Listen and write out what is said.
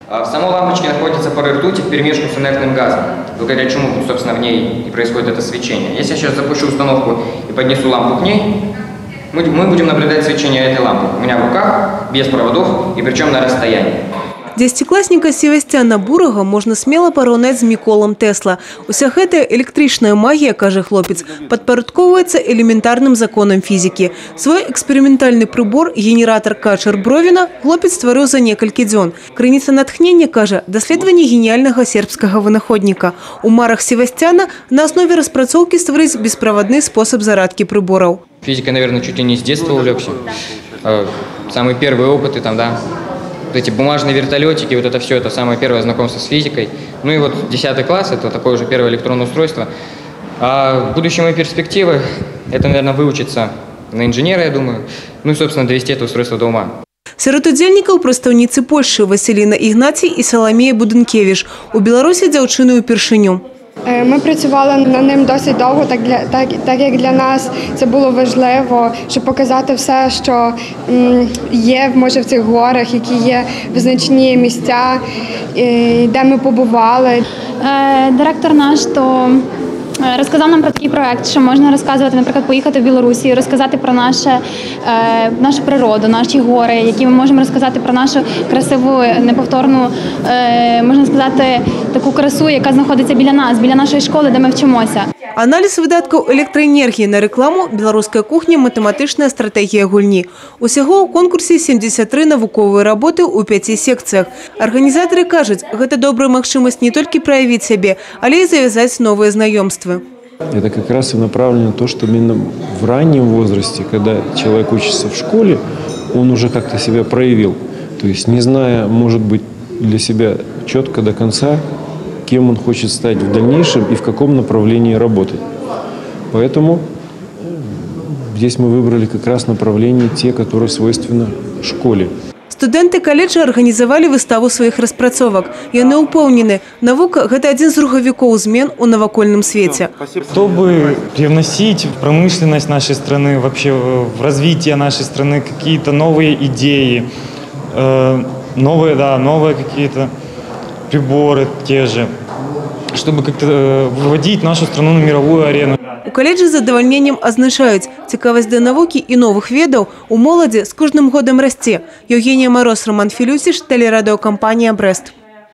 В самой лампочке находится пары ртути вперемешку с инертным газом, благодаря чему, собственно, в ней и происходит это свечение. Если я сейчас запущу установку и поднесу лампу к ней, мы будем наблюдать свечение этой лампы у меня в руках, без проводов и причем на расстоянии. Дзесяцікласніка Севастьяна Бурага можна смело параўнаць з Міколам Тэсла. Уся гэтая электрычная магія, кажа хлопец, падпарадкоўваецца элементарным законам фізікі. Свой эксперыментальны прыбор, генератор Качар-Бровіна, хлопец стварыў за некалькі дзён. Крыніца натхнення, кажа, даследаванне геніяльнага сербскага вынаходніка. У марах Севастьяна на основе распрацоўкі стварыць беспроводны способ зарадкі приборов. Физикой, наверное, чуть ли не с детства увлекся. Самые первые опыты там, да. Вот эти бумажные вертолетики, вот это все, это самое первое знакомство с физикой. Ну и вот 10 класс, это такое уже первое электронное устройство. А будущие мои перспективы, это, наверное, выучиться на инженера, я думаю. Ну и, собственно, довести это устройство до ума. Сярод удзельнікаў прадстаўніцы Польшчы Васіліна Ігнацій і Саламія Будынкевіч. У Білорусі дзяўчыны ўпершыню. Ми працювали над ним досить довго, так як для нас це було важливо, щоб показати все, що є, може, в цих горах, які є визначні місця, де ми побували. Директор наш розказав нам про такий проект, що можна розказувати, наприклад, поїхати в Білорусі, розказати про нашу природу, наші гори, які ми можемо розказати про нашу красиву, неповторну, можна сказати, таку красу, яка знаходиться біля нас, біля нашої школи, де ми вчимося. Аналіз видаткаў электраэнергіі на рэкламу, беларуская кухня, матэматычная стратэгія гульні. Усяго ў конкурсе 73 навуковыя работы ў 5 секцыях. Арганізатары кажуць, гэта добрая магчымасць не толькі праявіць сябе, але і завязаць новыя знаёмствы. Это как раз и направлено на то, что именно в раннем возрасте, когда человек учится в школе, он уже как-то себя проявил. То есть не зная, может быть, для себя четко до конца, кем он хочет стать в дальнейшем и в каком направлении работать. Поэтому здесь мы выбрали как раз направление те, которые свойственно школе. Студенты колледжа организовали выставу своих распрацовок. Яны упэўнены, навука – это один из рухавікоў змен у навакольным свете. Чтобы привносить в промышленность нашей страны, вообще в развитие нашей страны какие-то новые идеи, новые какие-то приборы те же, чтобы как-то выводить нашу страну на мировую арену. У каледжы з задавальненнем азначаюць, цікавасць да навукі і новых ведаў у моладзі з кожным годам расце. Евгения Мороз, Роман Филюсиш, телерадиокомпания «Брест».